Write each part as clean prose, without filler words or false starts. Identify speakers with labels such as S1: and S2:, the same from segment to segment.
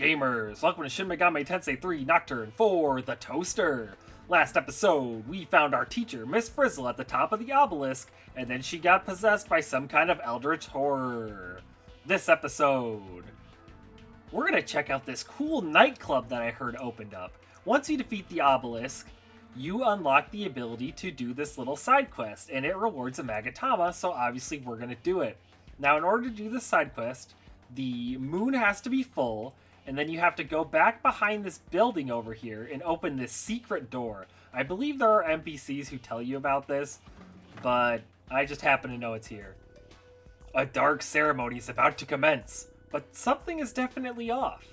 S1: Gamers, welcome to Shin Megami Tensei 3 Nocturne for the Toaster. Last episode, we found our teacher, Miss Frizzle, at the top of the obelisk, and then she got possessed by some kind of eldritch horror. This episode, we're gonna check out this cool nightclub that I heard opened up. Once you defeat the obelisk, you unlock the ability to do this little side quest, and it rewards a Magatama, so obviously we're gonna do it. Now, in order to do this side quest, the moon has to be full, and then you have to go back behind this building over here and open this secret door. I believe there are NPCs who tell you about this, but I just happen to know it's here. A dark ceremony is about to commence, but something is definitely off.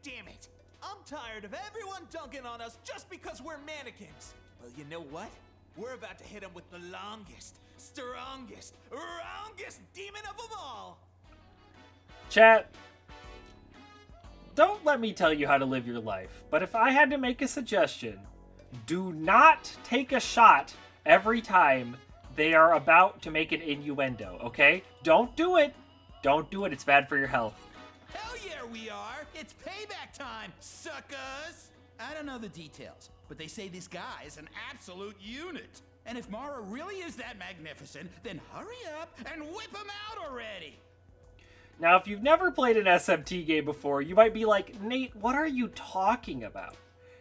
S2: Damn it! I'm tired of everyone dunking on us just because we're mannequins. Well, you know what? We're about to hit them with the longest, strongest, wrongest demon of them all!
S1: Chat, don't let me tell you how to live your life, but if I had to make a suggestion, do not take a shot every time they are about to make an innuendo, okay? Don't do it! Don't do it, it's bad for your health.
S2: Hell yeah, we are! It's payback time, suckers!
S3: I don't know the details, but they say this guy is an absolute unit. And if Mara really is that magnificent, then hurry up and whip him out already!
S1: Now, if you've never played an SMT game before, you might be like, Nate, what are you talking about?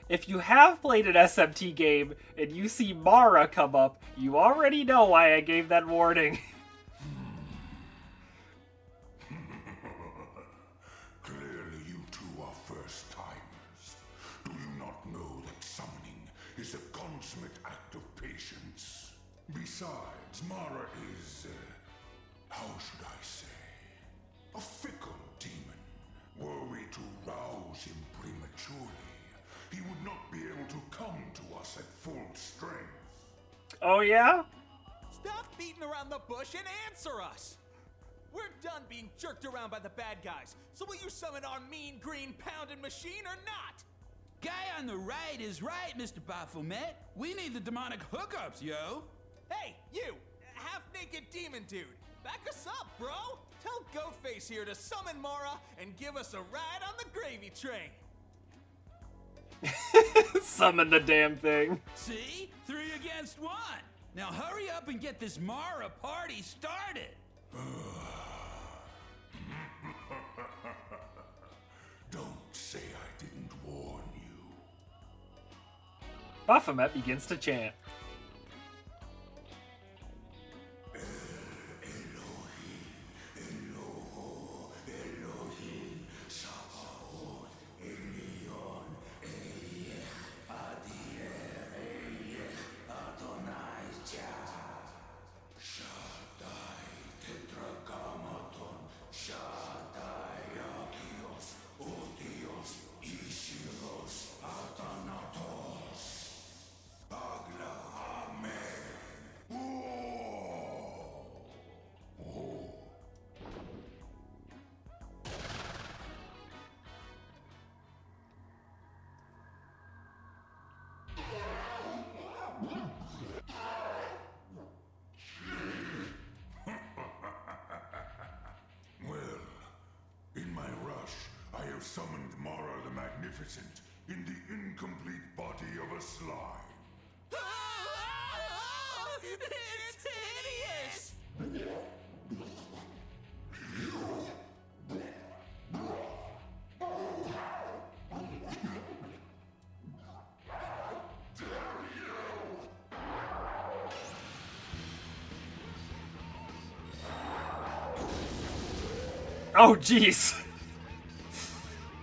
S1: If you have played an SMT game and you see Mara come up, you already know why I gave that warning.
S4: Clearly you two are first-timers. Do you not know that summoning is a consummate act of patience? Besides, Mara is, how should I say, a fickle demon. Were we to rouse him prematurely, he would not be able to come to us at full strength.
S1: Oh yeah?
S2: Stop beating around the bush and answer us! We're done being jerked around by the bad guys, so will you summon our mean green pounding machine or not?
S3: Guy on the right is right, Mr. Baphomet. We need the demonic hookups, yo.
S2: Hey, you! Half-naked demon dude! Back us up, bro! Tell Ghostface here to summon Mara and give us a ride on the gravy train!
S1: Summon the damn thing.
S3: See? 3 against 1. Now hurry up and get this Mara party started.
S4: Don't say I didn't warn you.
S1: Baphomet begins to chant.
S4: Summoned Mara the Magnificent in the incomplete body of a slime.
S2: It's hideous!
S1: Oh jeez.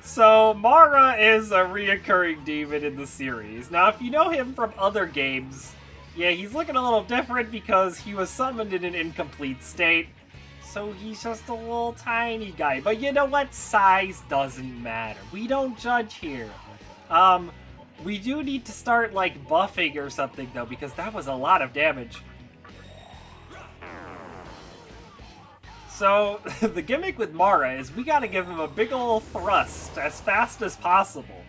S1: So, Mara is a reoccurring demon in the series. Now, if you know him from other games, yeah, he's looking a little different because he was summoned in an incomplete state. So he's just a little tiny guy. But you know what? Size doesn't matter. We don't judge here. We do need to start, like, buffing or something, though, because that was a lot of damage. So, the gimmick with Mara is we gotta give him a big ol' thrust as fast as possible.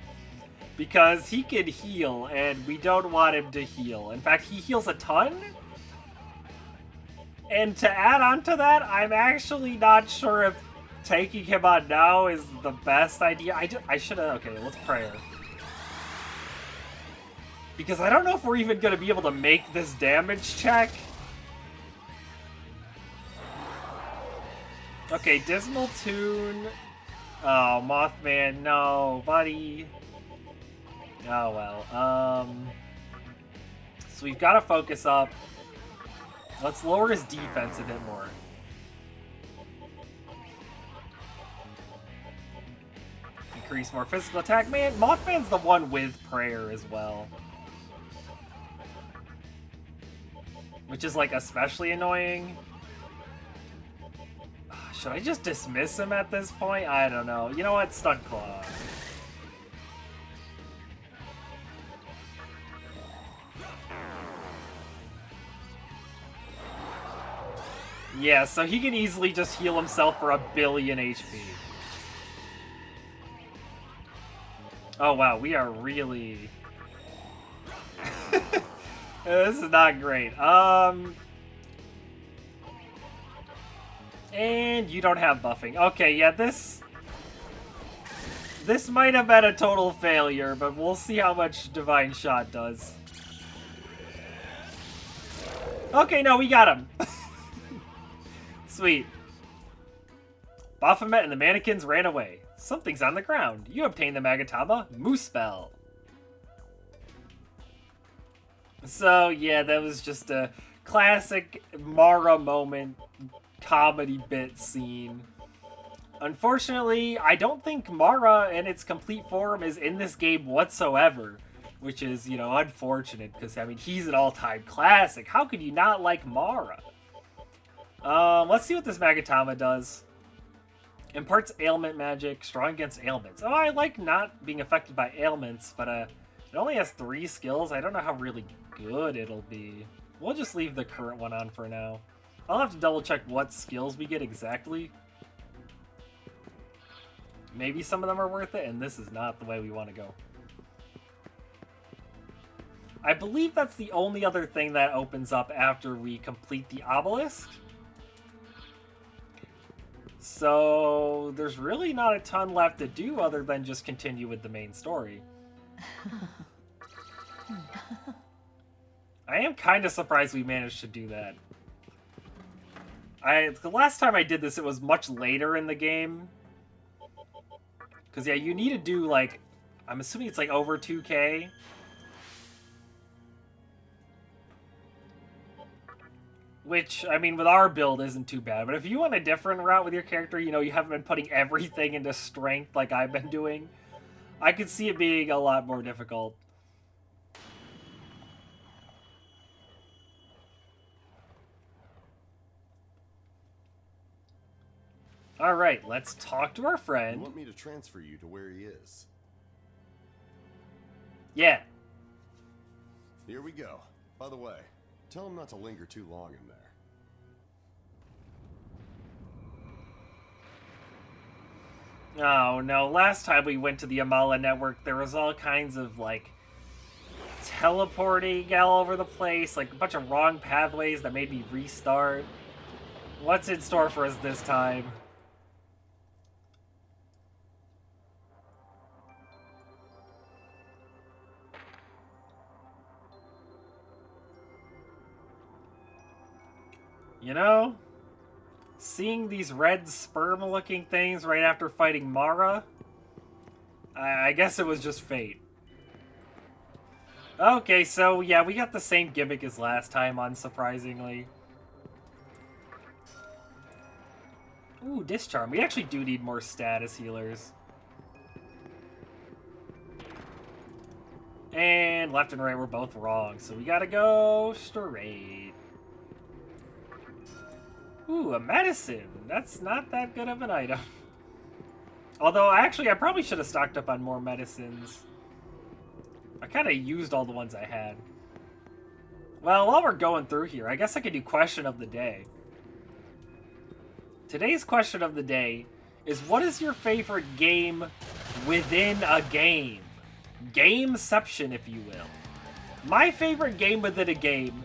S1: Because he can heal, and we don't want him to heal. In fact, he heals a ton? And to add on to that, I'm actually not sure if taking him on now is the best idea. I should have... Okay, let's prayer. Because I don't know if we're even going to be able to make this damage check. Okay, Dismal Tune. Oh, Mothman, no, buddy. Oh, well. So we've got to focus up. Let's lower his defense a bit more. Increase more physical attack. Man, Mothman's the one with prayer as well. Which is, like, especially annoying. Should I just dismiss him at this point? I don't know. You know what? Stun Claw. Yeah, so he can easily just heal himself for 1 billion HP. Oh wow, we are really... This is not great. And you don't have buffing. Okay, yeah, this might have been a total failure, but we'll see how much Divine Shot does. Okay, no, we got him. Sweet. Baphomet and the mannequins ran away. Something's on the ground. You obtained the Magatama Moose Spell. So, yeah, that was just a classic Mara moment comedy bit scene. Unfortunately, I don't think Mara in its complete form is in this game whatsoever, which is, you know, unfortunate because, I mean, he's an all-time classic. How could you not like Mara? Let's see what this Magatama does. Imparts ailment magic, strong against ailments. Oh, I like not being affected by ailments, but it only has 3 skills. I don't know how really good it'll be. We'll just leave the current one on for now. I'll have to double check what skills we get exactly. Maybe some of them are worth it, and this is not the way we want to go. I believe that's the only other thing that opens up after we complete the obelisk. So there's really not a ton left to do other than just continue with the main story. I am kind of surprised we managed to do that. The last time I did this, it was much later in the game. Because, yeah, you need to do, like, I'm assuming it's, like, over 2K. Which, I mean, with our build isn't too bad. But if you want a different route with your character, you know, you haven't been putting everything into strength like I've been doing, I could see it being a lot more difficult. Alright, let's talk to our friend.
S5: You want me to transfer you to where he is?
S1: Yeah.
S5: Here we go. By the way, tell him not to linger too long in there.
S1: Oh no, last time we went to the Amala network, there was all kinds of, like, teleporting all over the place, like a bunch of wrong pathways that made me restart. What's in store for us this time? You know, seeing these red sperm-looking things right after fighting Mara, I guess it was just fate. Okay, so yeah, we got the same gimmick as last time, unsurprisingly. Ooh, Discharm. We actually do need more status healers. And left and right were both wrong, so we gotta go straight. Ooh, a medicine. That's not that good of an item. Although, actually, I probably should have stocked up on more medicines. I kind of used all the ones I had. Well, while we're going through here, I guess I could do question of the day. Today's question of the day is, what is your favorite game within a game? Gameception, if you will. My favorite game within a game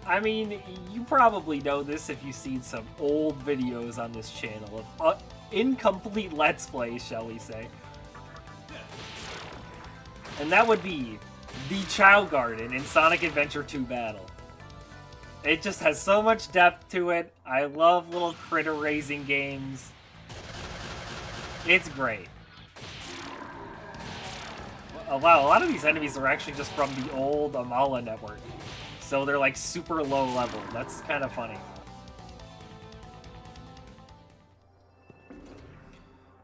S1: I mean, you probably know this if you've seen some old videos on this channel of incomplete Let's Plays, shall we say. And that would be the Chow Garden in Sonic Adventure 2 Battle. It just has so much depth to it. I love little critter raising games. It's great. Oh, wow, a lot of these enemies are actually just from the old Amala network. So they're like super low level. That's kind of funny.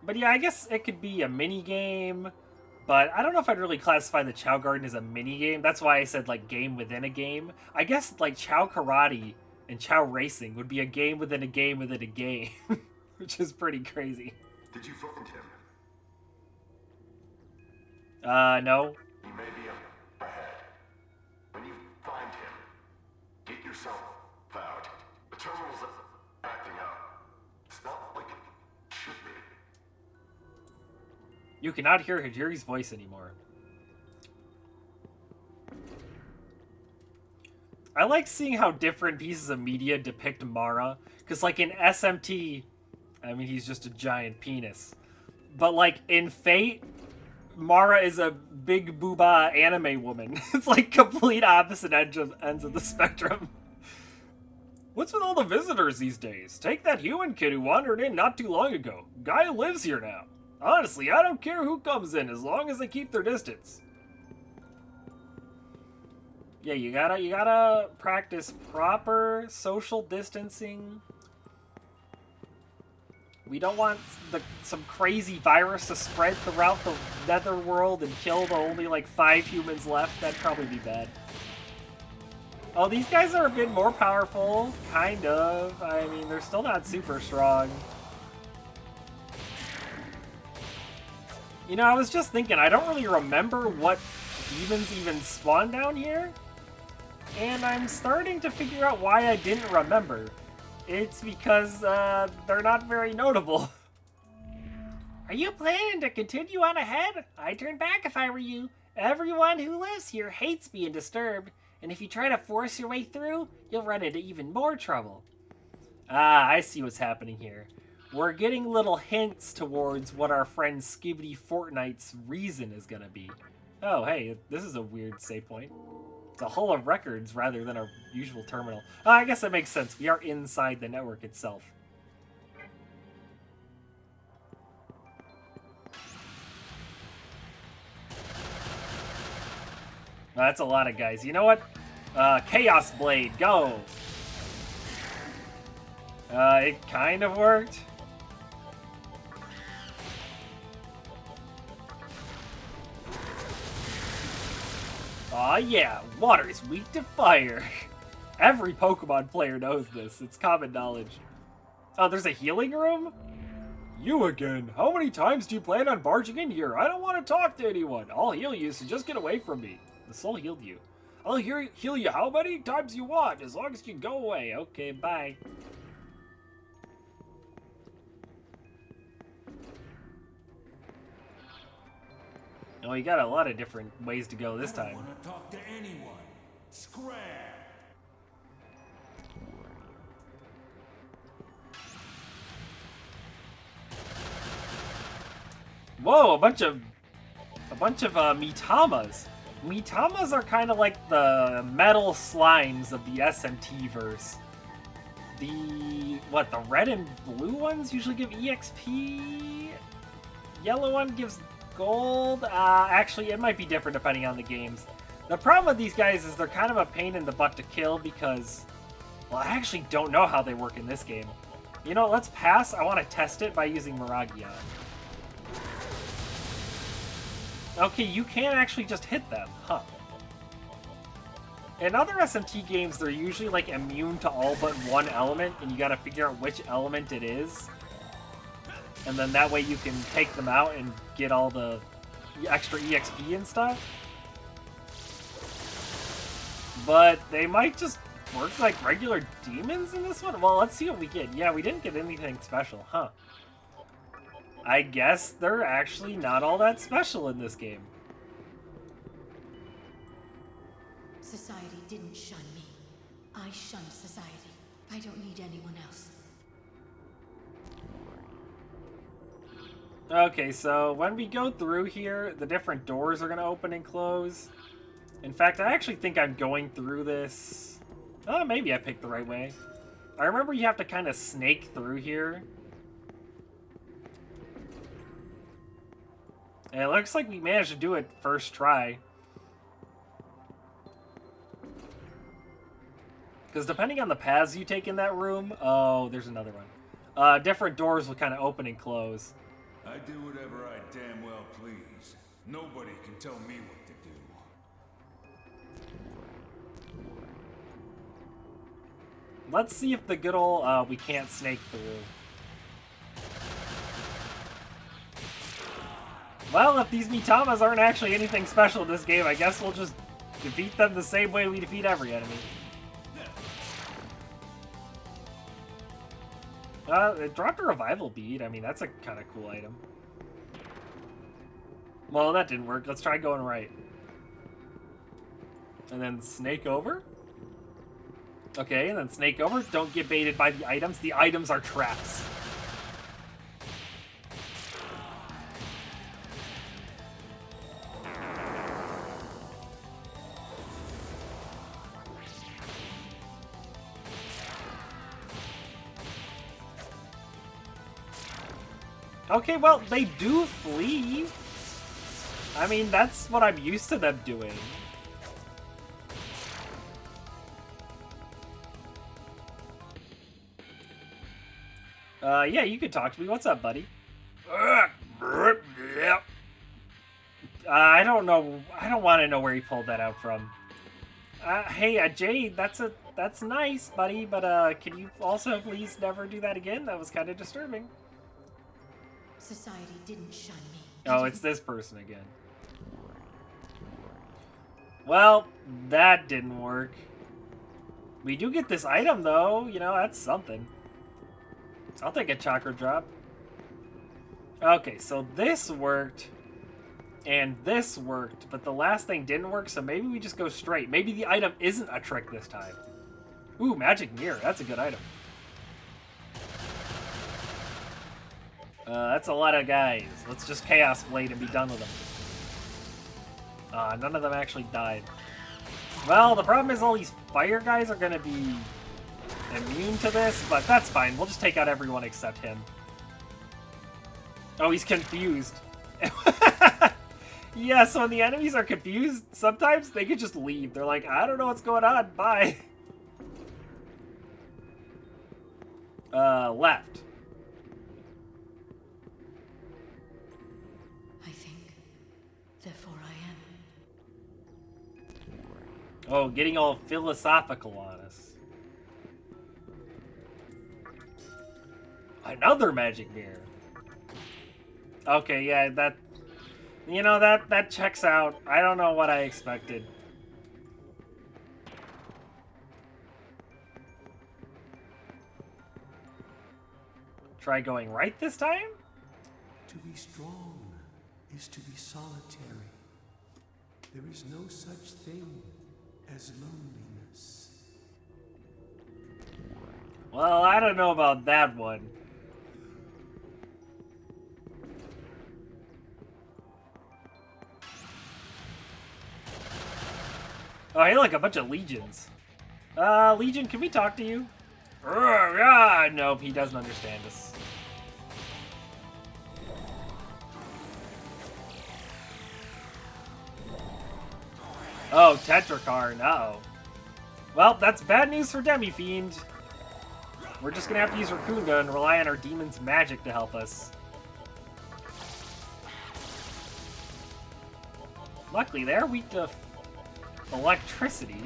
S1: But yeah, I guess it could be a mini game. But I don't know if I'd really classify the Chow Garden as a mini game. That's why I said like game within a game. I guess like Chow Karate and Chow Racing would be a game within a game within a game. Which is pretty crazy.
S4: Did you find him?
S1: No.
S4: He may be up ahead. When you find him, get yourself out. The terminal's acting up. It's not like it should be.
S1: You cannot hear Hajiri's voice anymore. I like seeing how different pieces of media depict Mara. Because like in SMT, I mean, he's just a giant penis. But like in Fate, Mara is a big booba anime woman. It's like complete opposite ends of the spectrum. What's with all the visitors these days? Take that human kid who wandered in not too long ago. Guy who lives here now. Honestly, I don't care who comes in as long as they keep their distance. Yeah, you gotta practice proper social distancing. We don't want some crazy virus to spread throughout the netherworld and kill the only like 5 humans left. That'd probably be bad. Oh, these guys are a bit more powerful, kind of. I mean, they're still not super strong. You know, I was just thinking, I don't really remember what demons even spawn down here. And I'm starting to figure out why I didn't remember. It's because they're not very notable. Are you planning to continue on ahead? I'd turn back if I were you. Everyone who lives here hates being disturbed, and if you try to force your way through, you'll run into even more trouble. Ah, I see what's happening here. We're getting little hints towards what our friend Skibbity Fortnite's reason is gonna be. Oh, hey, this is a weird save point. It's a hall of records rather than our usual terminal. I guess that makes sense. We are inside the network itself. That's a lot of guys. You know what? Chaos Blade, go! It kind of worked. Aw yeah, water is weak to fire. Every Pokemon player knows this. It's common knowledge. Oh, there's a healing room? You again. How many times do you plan on barging in here? I don't want to talk to anyone. I'll heal you, so just get away from me. The soul healed you. I'll heal you how many times you want, as long as you go away. Okay, bye. Oh, you got a lot of different ways to go this time.
S6: I don't want to talk to anyone. Scram!
S1: Whoa, a bunch of Mitamas. Mitamas are kind of like the metal slimes of the SMT verse. The red and blue ones usually give EXP. Yellow one gives gold. Actually, it might be different depending on the games. The problem with these guys is they're kind of a pain in the butt to kill because, well, I actually don't know how they work in this game. You know, let's pass. I want to test it by using Miragion. Okay, you can actually just hit them, huh? In other SMT games, they're usually like immune to all but one element, and you gotta figure out which element it is. And then that way you can take them out and get all the extra EXP and stuff. But they might just work like regular demons in this one? Well, let's see what we get. Yeah, we didn't get anything special, huh? I guess they're actually not all that special in this game.
S7: Society didn't shun me. I shun society. I don't need anyone else.
S1: Okay, so when we go through here, the different doors are going to open and close. In fact, I actually think I'm going through this... Oh, maybe I picked the right way. I remember you have to kind of snake through here. And it looks like we managed to do it first try. Because depending on the paths you take in that room... Oh, there's another one. Different doors will kind of open and close.
S6: I do whatever I damn well please. Nobody can tell me what to do.
S1: Let's see if the good old, we can't snake through. Well, if these Mitamas aren't actually anything special in this game, I guess we'll just defeat them the same way we defeat every enemy. It dropped a revival bead. I mean, that's a kind of cool item. Well, that didn't work. Let's try going right. And then snake over. Okay, and then snake over. Don't get baited by the items. The items are traps. Okay, well, they do flee. I mean, that's what I'm used to them doing. Yeah, you could talk to me. What's up, buddy? I don't know. I don't want to know where he pulled that out from. Hey, Jade, that's nice, buddy, but can you also please never do that again? That was kind of disturbing.
S7: Society didn't shun me.
S1: Oh, it's this person again. Well, that didn't work. We do get this item, though. You know, that's something. I'll take a chakra drop. Okay, so this worked. And this worked. But the last thing didn't work, so maybe we just go straight. Maybe the item isn't a trick this time. Ooh, magic mirror. That's a good item. That's a lot of guys. Let's just Chaos Blade and be done with them. None of them actually died. Well, the problem is all these fire guys are going to be immune to this, but that's fine. We'll just take out everyone except him. Oh, he's confused. Yeah, so when the enemies are confused, sometimes they could just leave. They're like, I don't know what's going on. Bye. Left.
S7: Therefore I am.
S1: Oh, getting all philosophical on us. Another magic mirror. Okay, yeah, that... You know, that checks out. I don't know what I expected. Try going right this time?
S6: To be strong is to be solitary. There is no such thing as loneliness.
S1: Well, I don't know about that one. Oh, hey, look, a bunch of legions. Legion, can we talk to you? Nope, he doesn't understand us. Oh, Tetrakarn, uh-oh. Well, that's bad news for Demi-Fiend. We're just gonna have to use Raccoonda and rely on our demon's magic to help us. Luckily, they're weak to electricity.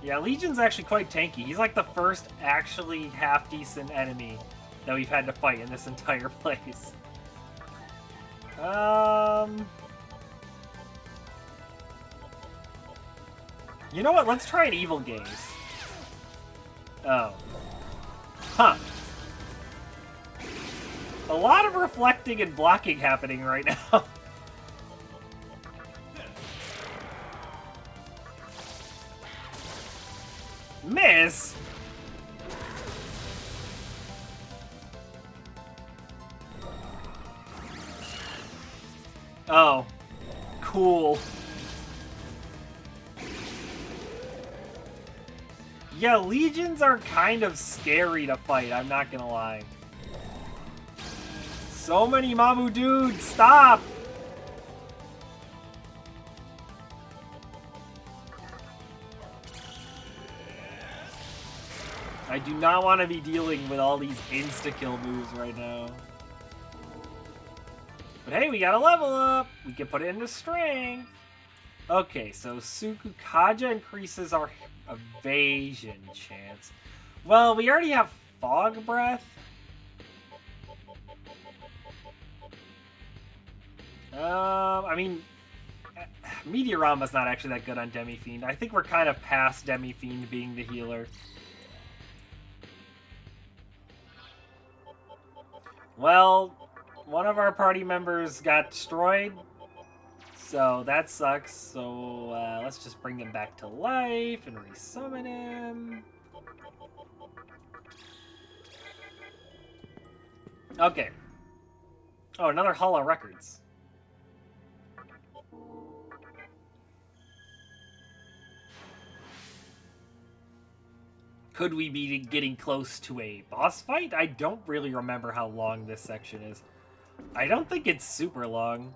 S1: Yeah, Legion's actually quite tanky. He's like the first actually half-decent enemy that we've had to fight in this entire place. You know what? Let's try an evil gaze. Oh. Huh. A lot of reflecting and blocking happening right now. Miss? Oh. Cool. Yeah, legions are kind of scary to fight, I'm not gonna lie. So many Mamu dudes, stop! I do not want to be dealing with all these insta-kill moves right now. But hey, we got a level up! We can put it into strength! Okay, so Sukukaja increases our evasion chance. Well, we already have Fog Breath. I mean, Meteorama's not actually that good on Demi-Fiend. I think we're kind of past Demi-Fiend being the healer. Well, one of our party members got destroyed, so that sucks. So let's just bring him back to life and resummon him. Okay. Oh, another Holo Records. Could we be getting close to a boss fight? I don't really remember how long this section is. I don't think it's super long.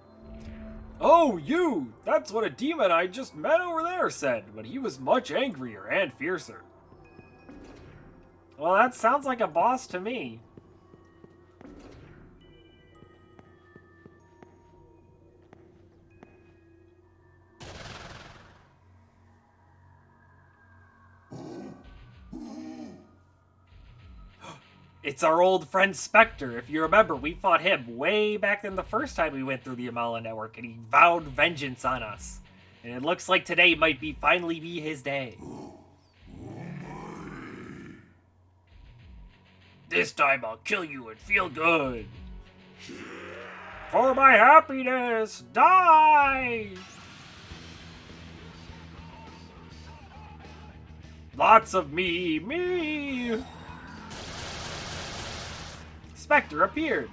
S1: Oh, you! That's what a demon I just met over there said, but he was much angrier and fiercer. Well, that sounds like a boss to me. It's our old friend Spectre. If you remember, we fought him way back in the first time we went through the Amala Network, and he vowed vengeance on us. And it looks like today might finally be his day. This time I'll kill you and feel good. For my happiness, die! Lots of me! Spectre appeared.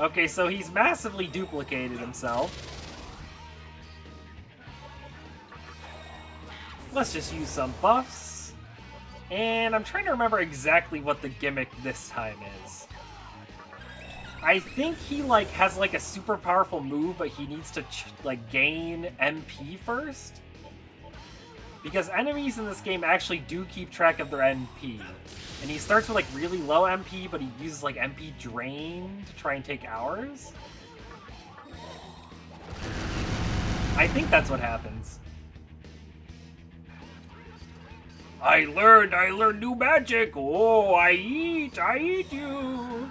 S1: Okay, so he's massively duplicated himself. Let's just use some buffs. And I'm trying to remember exactly what the gimmick this time is. I think he has a super powerful move, but he needs to gain MP first. Because enemies in this game actually do keep track of their MP. And he starts with really low MP, but he uses MP drain to try and take ours. I think that's what happens. I learned new magic. Oh, I eat you.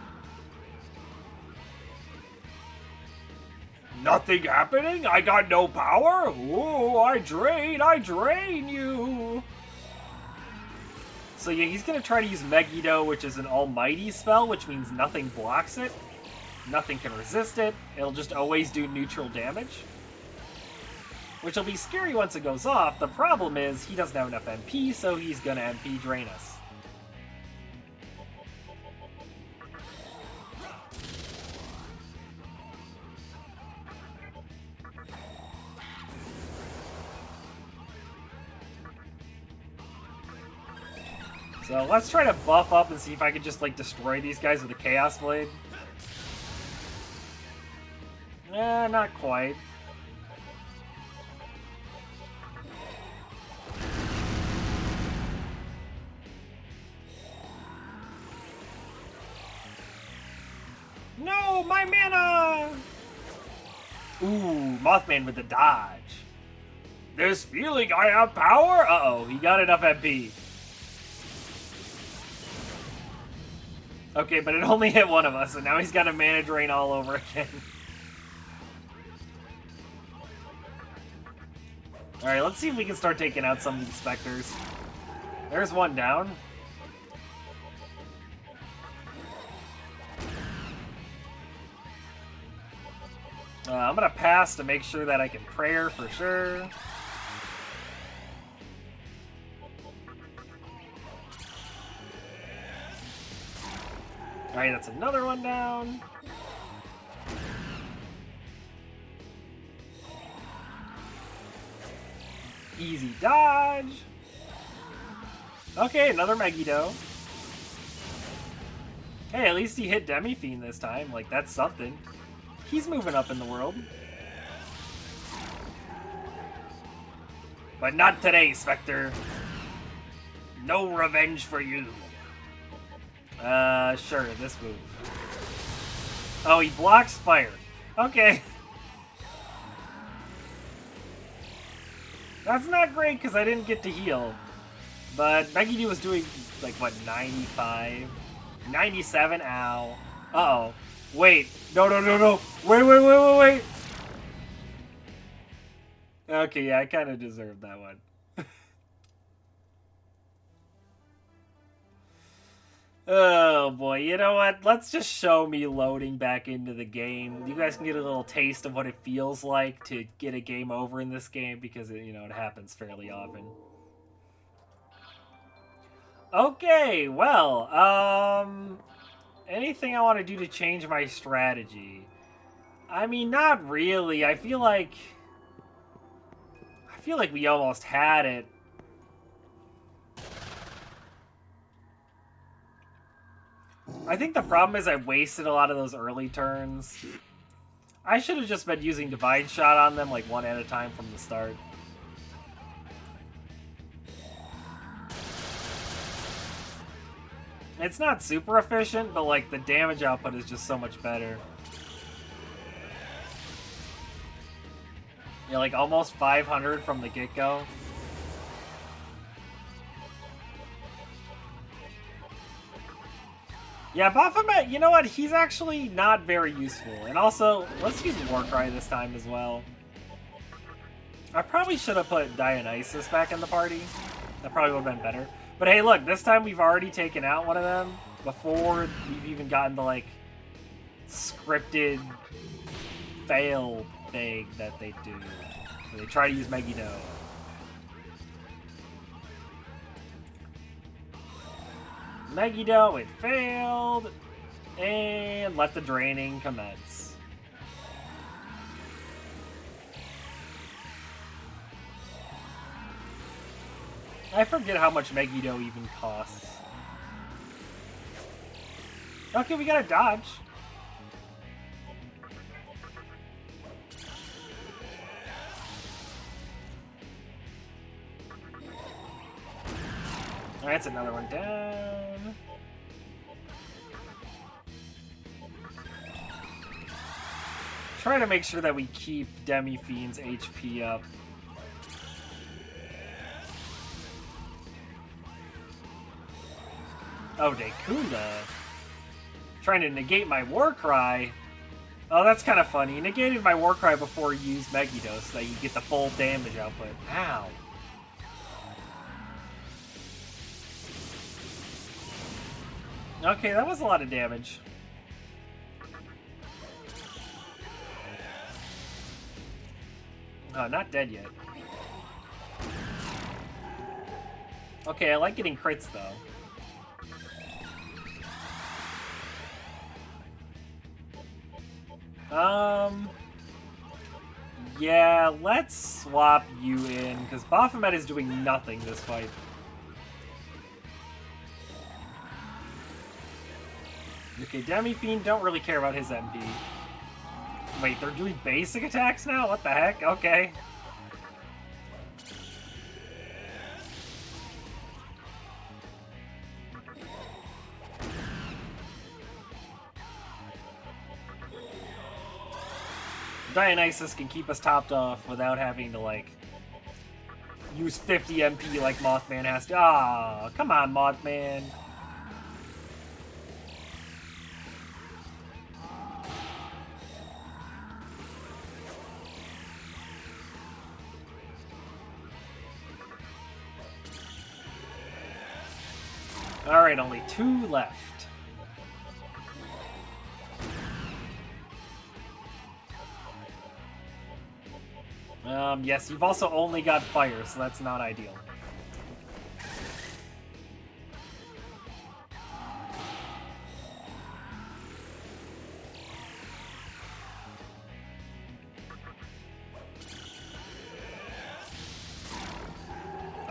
S1: Nothing happening? I got no power? Oh, I drain you. So yeah, he's going to try to use Megiddo, which is an almighty spell, which means nothing blocks it. Nothing can resist it. It'll just always do neutral damage. Which will be scary once it goes off. The problem is he doesn't have enough MP, so he's going to MP drain us. So let's try to buff up and see if I can just destroy these guys with a Chaos Blade. Not quite. No, my mana! Ooh, Mothman with the dodge. This feeling I have power? Uh-oh, he got enough MP. Okay, but it only hit one of us, and now he's got a mana drain all over again. Alright, let's see if we can start taking out some of these specters. There's one down. I'm gonna pass to make sure that I can prayer for sure. Alright, that's another one down. Easy dodge. Okay, another Megiddo. Hey, at least he hit Demi-Fiend this time. Like, that's something. He's moving up in the world. But not today, Spectre. No revenge for you. Sure, this move. Oh, he blocks fire. Okay. That's not great, because I didn't get to heal. But Megiddo was doing, like, what, 95? 97? Ow. Uh-oh. Wait. No, no, no, no. Wait. Okay, yeah, I kind of deserved that one. Oh, boy. You know what? Let's just show me loading back into the game. You guys can get a little taste of what it feels like to get a game over in this game, because, it happens fairly often. Okay, well, anything I want to do to change my strategy? I mean, not really. I feel like we almost had it. I think the problem is I wasted a lot of those early turns. I should have just been using Divine Shot on them, like, one at a time from the start. It's not super efficient, but, like, the damage output is just so much better. Yeah, like, almost 500 from the get-go. Yeah, Baphomet, you know what? He's actually not very useful. And also, let's use Warcry this time as well. I probably should have put Dionysus back in the party. That probably would have been better. But hey, look, this time we've already taken out one of them before we've even gotten the, like, scripted fail thing that they do. So they try to use Megiddo. Megiddo, it failed. And let the draining commence. I forget how much Megiddo even costs. Okay, we got a dodge. Alright, that's another one down. Try to make sure that we keep Demi-Fiend's HP up. Oh, Dekunda. Trying to negate my Warcry. Oh, that's kind of funny. He negated my Warcry before he used Megiddo so that you get the full damage output. Ow. Okay, that was a lot of damage. Oh, not dead yet. Okay, I like getting crits, though. Yeah, let's swap you in, because Baphomet is doing nothing this fight. Okay, Demi-Fiend, don't really care about his MP. Wait, they're doing basic attacks now? What the heck? Okay. Dionysus can keep us topped off without having to, like, use 50 MP like Mothman has to. Ah, come on, Mothman. Alright, only 2 left. Yes, you've also only got fire, so that's not ideal.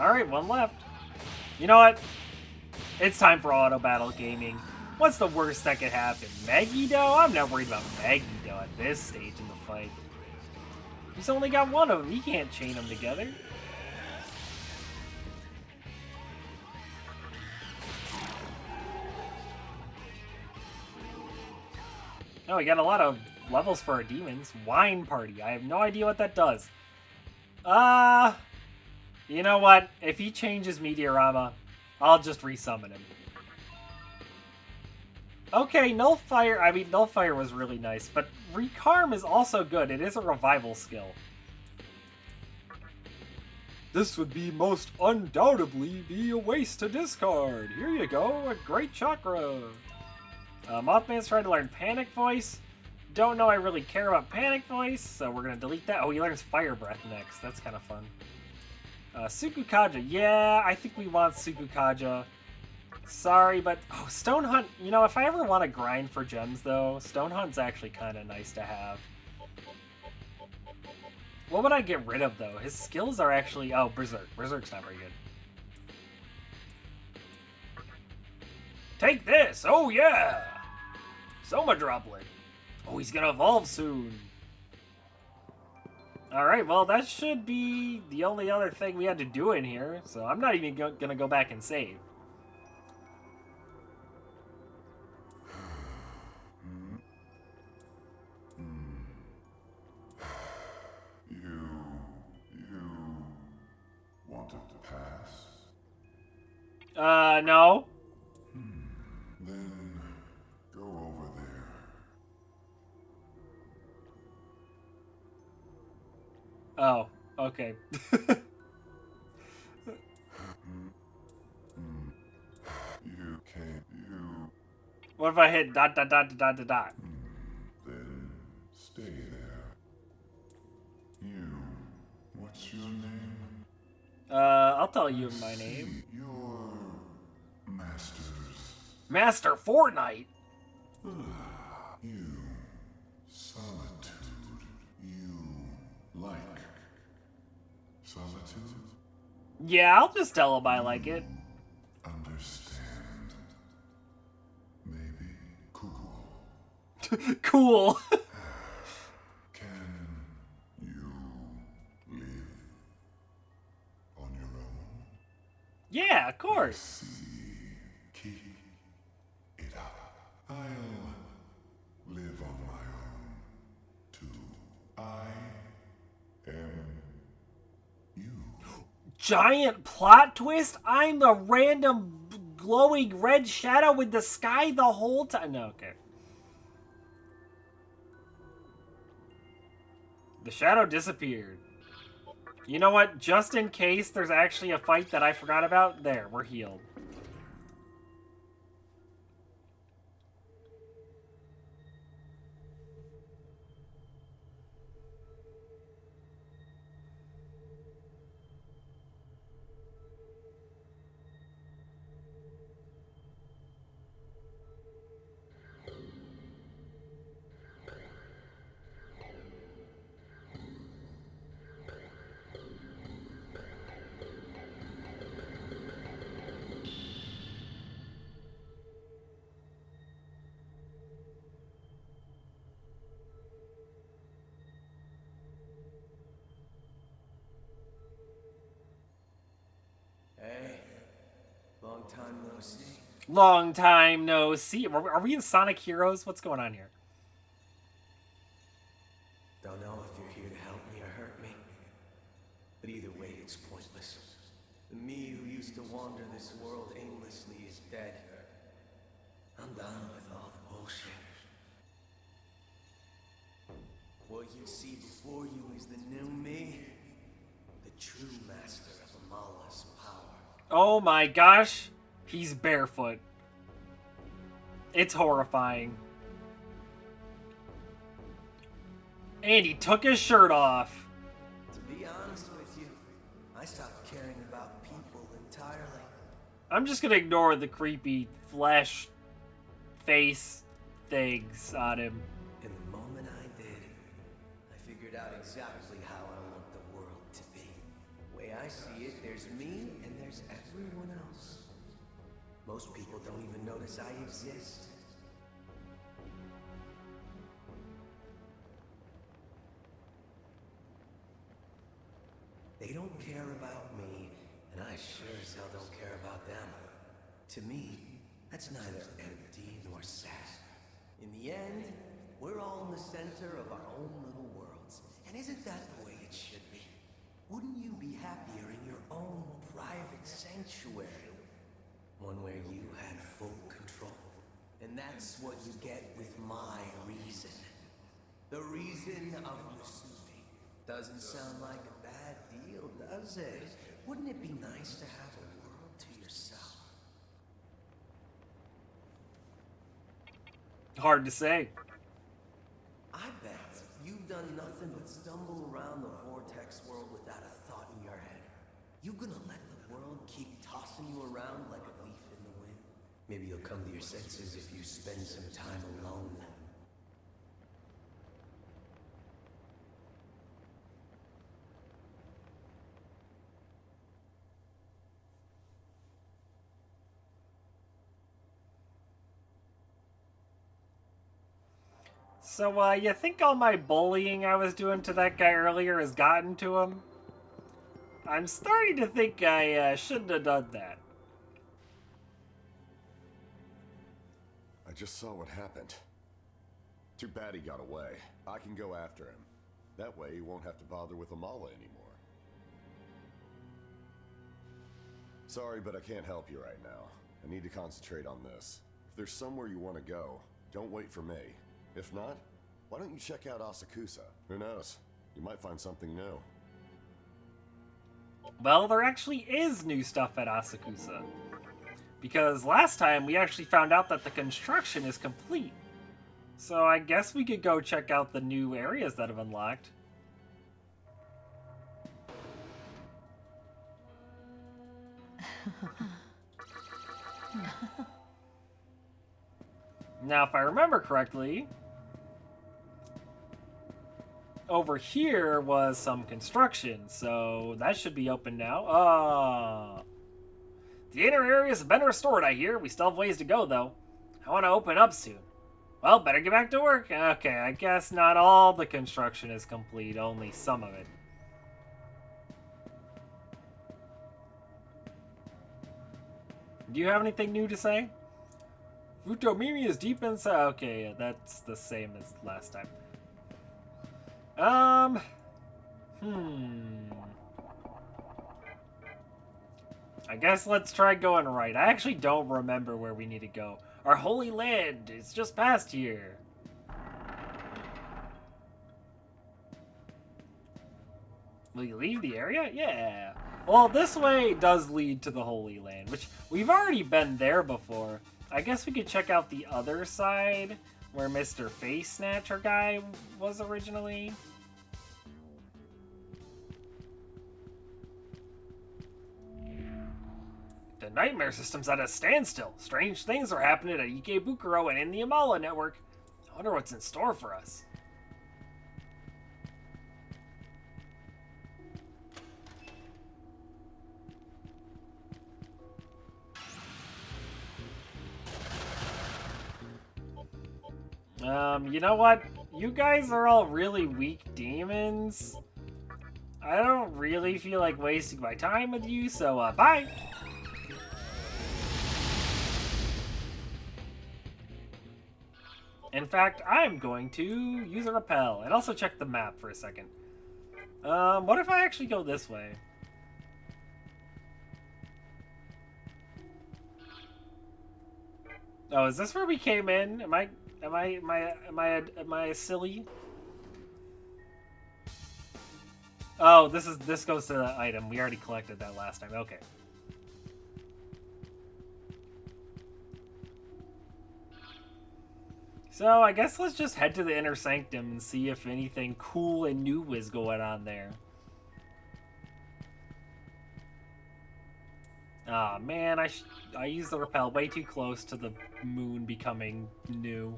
S1: Alright, one left. You know what? It's time for auto battle gaming. What's the worst that could happen? Megiddo? I'm not worried about Megiddo at this stage in the fight. He's only got one of them. He can't chain them together. Oh, we got a lot of levels for our demons. Wine Party. I have no idea what that does. You know what? If he changes Meteorama, I'll just resummon him. Okay, Nullfire. I mean, Nullfire was really nice, but Recarm is also good. It is a revival skill. This would be most undoubtedly be a waste to discard. Here you go, a great chakra. Mothman's trying to learn Panic Voice. Don't know I really care about Panic Voice, so we're going to delete that. Oh, he learns Fire Breath next. That's kind of fun. Sukukaja. Yeah, I think we want Sukukaja. Sorry, but... Oh, Stone Hunt. You know, if I ever want to grind for gems, though, Stone Hunt's actually kind of nice to have. What would I get rid of, though? His skills are actually... Oh, Berserk. Berserk's not very good. Take this! Oh, yeah! Soma Droplet. Oh, he's gonna evolve soon. Alright, well, that should be the only other thing we had to do in here, so I'm not even gonna go back and save.
S4: You wanted to pass?
S1: No.
S4: Then go over there.
S1: Oh, okay.
S4: You can't. You.
S1: What if I hit dot dot dot dot dot dot?
S4: Then stay there. You. What's your name?
S1: I'll tell you my name.
S4: Your masters.
S1: Master Fortnite.
S4: You. Solitude. You like solitude?
S1: Yeah, I'll just tell him I like it.
S4: Understand. Maybe cool.
S1: Cool.
S4: Can you live on your own?
S1: Yeah, of course.
S4: Keep it up. I'll live on my own, too. I am you.
S1: Giant plot twist? I'm the random glowing red shadow in the sky the whole time. No, okay. The shadow disappeared. You know what? Just in case there's actually a fight that I forgot about, there, we're healed.
S6: Hey, long time no see.
S1: Long time no see. Are we in Sonic Heroes? What's going on here?
S6: Don't know if you're here to help me or hurt me. But either way, it's pointless. The me who used to wander this world aimlessly is dead. I'm done with all the bullshit. What you see before you is the new me. The true master of Amala's power.
S1: Oh my gosh. He's barefoot. It's horrifying. And he took his shirt off.
S6: To be honest with you, I stopped caring about people entirely.
S1: I'm just gonna ignore the creepy flesh face things on him.
S6: And the moment I did, I figured out exactly how I want the world to be. The way I see it, there's me and there's everyone else. Most people don't even notice I exist. They don't care about me, and I sure as hell don't care about them. To me, that's neither empty nor sad. In the end, we're all in the center of our own little worlds. And isn't that the way it should be? Wouldn't you be happier in your own private sanctuary? One where you had full control. And that's what you get with my reason. The reason of Musubi. Doesn't sound like a bad deal, does it? Wouldn't it be nice to have a world to yourself?
S1: Hard to say.
S6: I bet you've done nothing but stumble around the vortex world without a thought in your head. You gonna let the world keep tossing you around like a leaf in the wind? Maybe you'll come to your senses if you spend some time alone.
S1: So, you think all my bullying I was doing to that guy earlier has gotten to him? I'm starting to think I shouldn't have done that.
S5: I just saw what happened. Too bad he got away. I can go after him. That way he won't have to bother with Amala anymore. Sorry, but I can't help you right now. I need to concentrate on this. If there's somewhere you want to go, don't wait for me. If not, why don't you check out Asakusa? Who knows? You might find something new.
S1: Well, there actually is new stuff at Asakusa. Because last time we actually found out that the construction is complete. So I guess we could go check out the new areas that have unlocked. Now, if I remember correctly, over here was some construction, so that should be open now. The inner areas have been restored, I hear. We still have ways to go, though. I want to open up soon. Well, better get back to work. Okay, I guess not all the construction is complete, only some of it. Do you have anything new to say? Futomimi is deep inside. Okay, that's the same as last time. I guess let's try going right. I actually don't remember where we need to go. Our holy land is just past here. Will you leave the area? Yeah. Well, this way does lead to the Holy Land, which we've already been there before. I guess we could check out the other side, where Mr. Face Snatcher guy was originally. The nightmare system's at a standstill. Strange things are happening at Ikebukuro and in the Amala network. I wonder what's in store for us. You know what? You guys are all really weak demons. I don't really feel like wasting my time with you, so, bye! In fact, I'm going to use a repel, and also check the map for a second. What if I actually go this way? Oh, is this where we came in? Am I silly? Oh, this goes to the item. We already collected that last time. Okay. So I guess let's just head to the inner sanctum and see if anything cool and new is going on there. Ah, man, I used the repel way too close to the moon becoming new.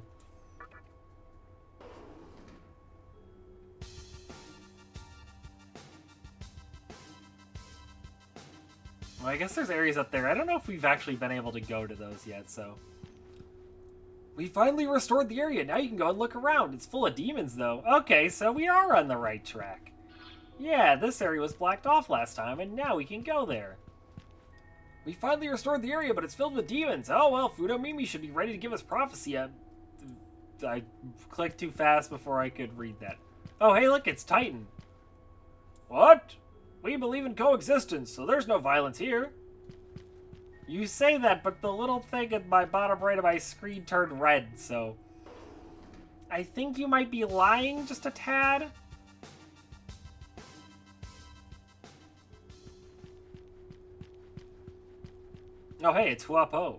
S1: Well, I guess there's areas up there. I don't know if we've actually been able to go to those yet, so... We finally restored the area. Now you can go and look around. It's full of demons, though. Okay, so we are on the right track. Yeah, this area was blocked off last time, and now we can go there. We finally restored the area, but it's filled with demons. Oh, well, Fudomimi should be ready to give us prophecy. I clicked too fast before I could read that. Oh, hey, look, it's Titan. What? We believe in coexistence, so there's no violence here. You say that, but the little thing at my bottom right of my screen turned red, so... I think you might be lying just a tad. Oh, hey, it's Huapo.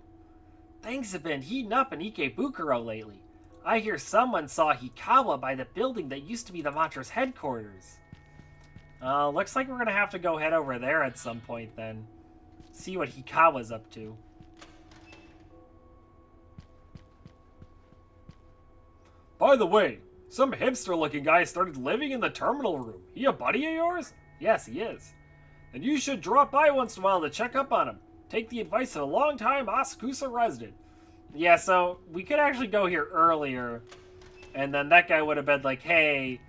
S1: Things have been heating up in Ikebukuro lately. I hear someone saw Hikawa by the building that used to be the Mantra's headquarters. Looks like we're gonna have to go head over there at some point then. See what Hikawa's up to. By the way, some hipster-looking guy started living in the terminal room. He a buddy of yours? Yes, he is. And you should drop by once in a while to check up on him. Take the advice of a long-time Asakusa resident. Yeah, so we could actually go here earlier, and then that guy would have been like, hey,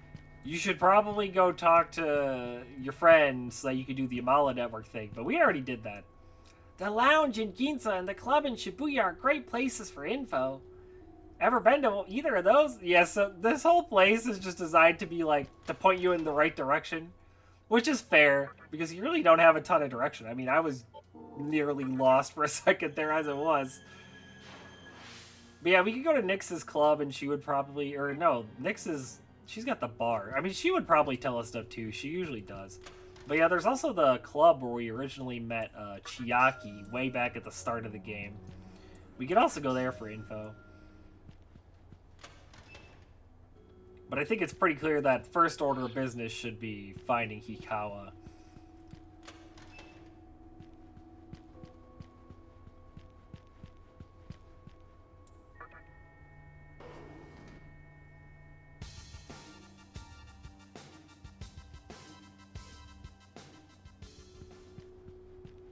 S1: you should probably go talk to your friend so that you could do the Amala Network thing. But we already did that. The lounge in Ginza and the club in Shibuya are great places for info. Ever been to either of those? Yeah, so this whole place is just designed to be like, to point you in the right direction. Which is fair, because you really don't have a ton of direction. I mean, I was nearly lost for a second there as it was. But yeah, we could go to Nyx's club and she would probably, or no, Nyx's, she's got the bar. I mean, she would probably tell us stuff too. She usually does. But yeah, there's also the club where we originally met Chiaki way back at the start of the game. We could also go there for info. But I think it's pretty clear that first order of business should be finding Hikawa.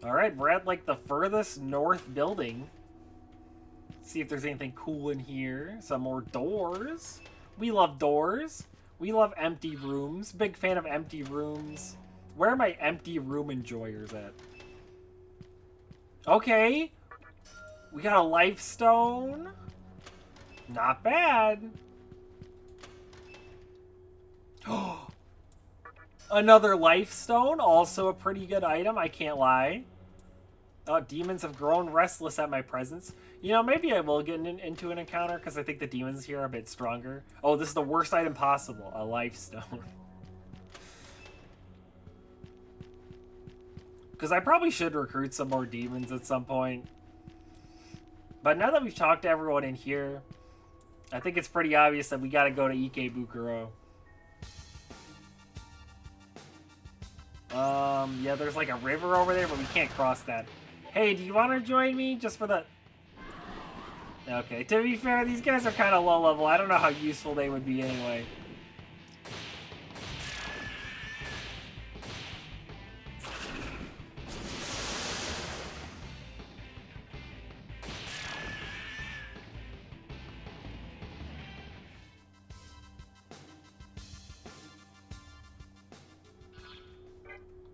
S1: Alright, we're at like the furthest north building. See if there's anything cool in here. Some more doors. We love doors. We love empty rooms. Big fan of empty rooms. Where are my empty room enjoyers at? Okay. We got a life stone. Not bad. Another life stone. Also a pretty good item, I can't lie. Oh, demons have grown restless at my presence. You know, maybe I will get into an encounter because I think the demons here are a bit stronger. Oh, this is the worst item possible. A life stone. Because I probably should recruit some more demons at some point. But now that we've talked to everyone in here, I think it's pretty obvious that we gotta go to Ikebukuro. Yeah, there's like a river over there, but we can't cross that. Hey, do you want to join me just for the... Okay, to be fair, these guys are kind of low level. I don't know how useful they would be anyway.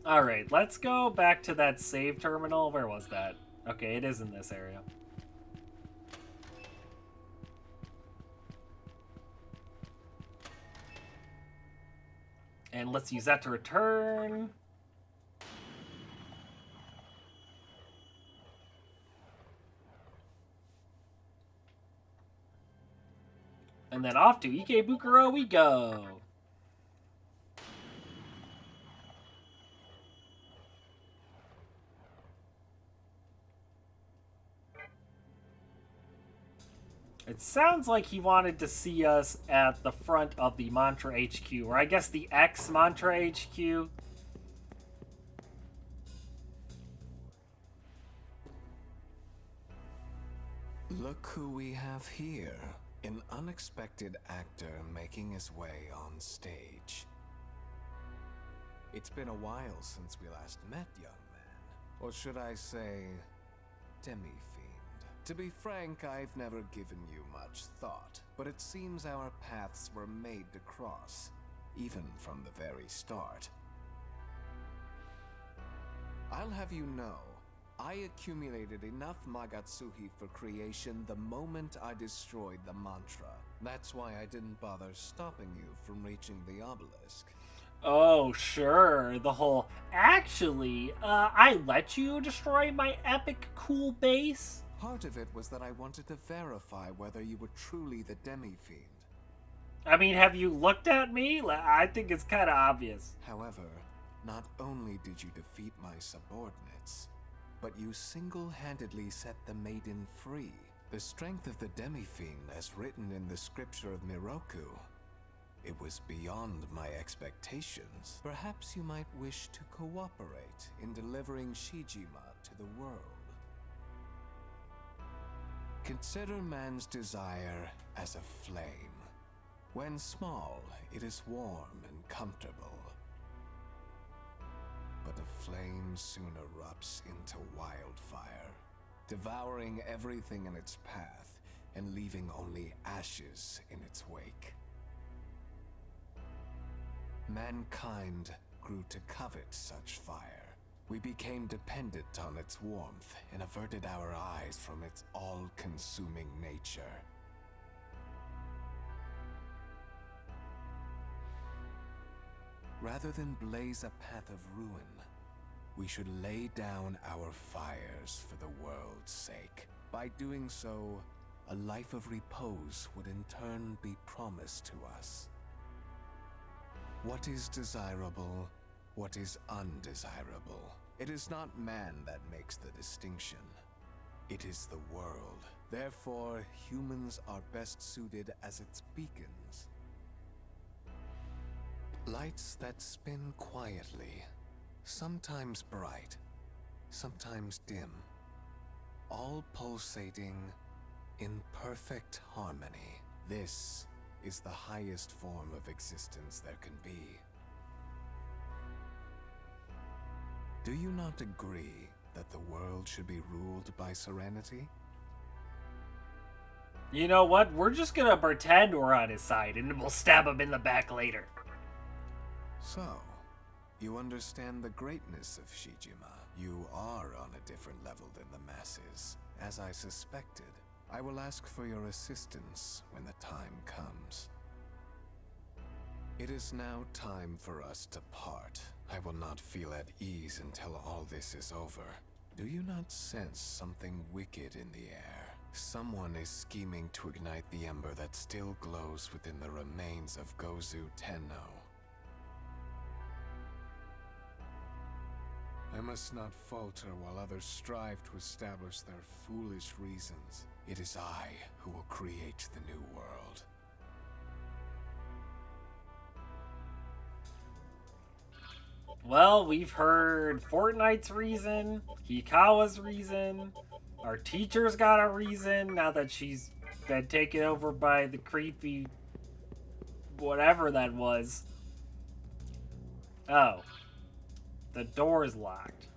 S1: Alright, let's go back to that save terminal. Where was that? Okay, it is in this area. And let's use that to return. And then off to Ikebukuro we go. It sounds like he wanted to see us at the front of the Mantra HQ, or I guess the X-Mantra HQ.
S8: Look who we have here. An unexpected actor making his way on stage. It's been a while since we last met, young man. Or should I say, demi-fiend? To be frank, I've never given you much thought, but it seems our paths were made to cross, even from the very start. I'll have you know, I accumulated enough Magatsuhi for creation the moment I destroyed the mantra. That's why I didn't bother stopping you from reaching the obelisk.
S1: Oh, sure. The whole, actually, I let you destroy my epic cool base?
S8: Part of it was that I wanted to verify whether you were truly the demi-fiend.
S1: I mean, have you looked at me? I think it's kind of obvious.
S8: However, not only did you defeat my subordinates, but you single-handedly set the maiden free. The strength of the demi-fiend, as written in the scripture of Miroku, it was beyond my expectations. Perhaps you might wish to cooperate in delivering Shijima to the world. Consider man's desire as a flame. When small, it is warm and comfortable. But a flame soon erupts into wildfire, devouring everything in its path and leaving only ashes in its wake. Mankind grew to covet such fire. We became dependent on its warmth and averted our eyes from its all-consuming nature. Rather than blaze a path of ruin, we should lay down our fires for the world's sake. By doing so, a life of repose would in turn be promised to us. What is desirable? What is undesirable? It is not man that makes the distinction. It is the world. Therefore, humans are best suited as its beacons. Lights that spin quietly, sometimes bright, sometimes dim, all pulsating in perfect harmony. This is the highest form of existence there can be. Do you not agree that the world should be ruled by serenity?
S1: You know what? We're just gonna pretend we're on his side and we'll stab him in the back later.
S8: So, you understand the greatness of Shijima. You are on a different level than the masses. As I suspected, I will ask for your assistance when the time comes. It is now time for us to part. I will not feel at ease until all this is over. Do you not sense something wicked in the air? Someone is scheming to ignite the ember that still glows within the remains of Gozu Tenno. I must not falter while others strive to establish their foolish reasons. It is I who will create the new world.
S1: Well, we've heard Fortnite's reason, Hikawa's reason, our teacher's got a reason now that she's been taken over by the creepy whatever that was. Oh. The door's locked.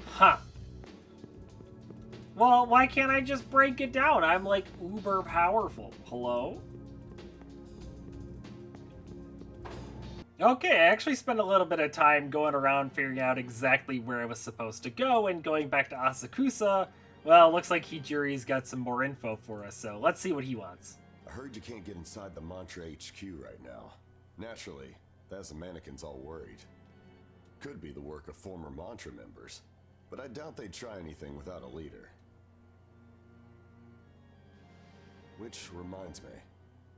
S1: Huh. Well, why can't I just break it down? I'm like uber powerful. Hello? Okay, I actually spent a little bit of time going around figuring out exactly where I was supposed to go, and going back to Asakusa, well, looks like Hijiri's got some more info for us, so let's see what he wants.
S5: I heard you can't get inside the Mantra HQ right now. Naturally, that's the mannequins all worried. Could be the work of former Mantra members, but I doubt they'd try anything without a leader. Which reminds me,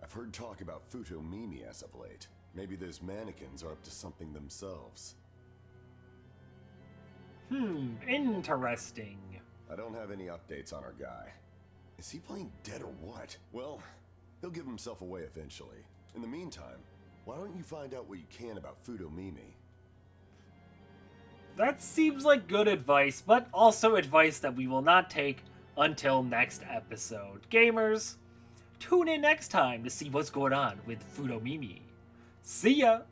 S5: I've heard talk about Futomimi as of late. Maybe those mannequins are up to something themselves.
S1: Interesting.
S5: I don't have any updates on our guy. Is he playing dead or what? Well, he'll give himself away eventually. In the meantime, why don't you find out what you can about Futomimi?
S1: That seems like good advice, but also advice that we will not take until next episode. Gamers, tune in next time to see what's going on with Futomimi. See ya!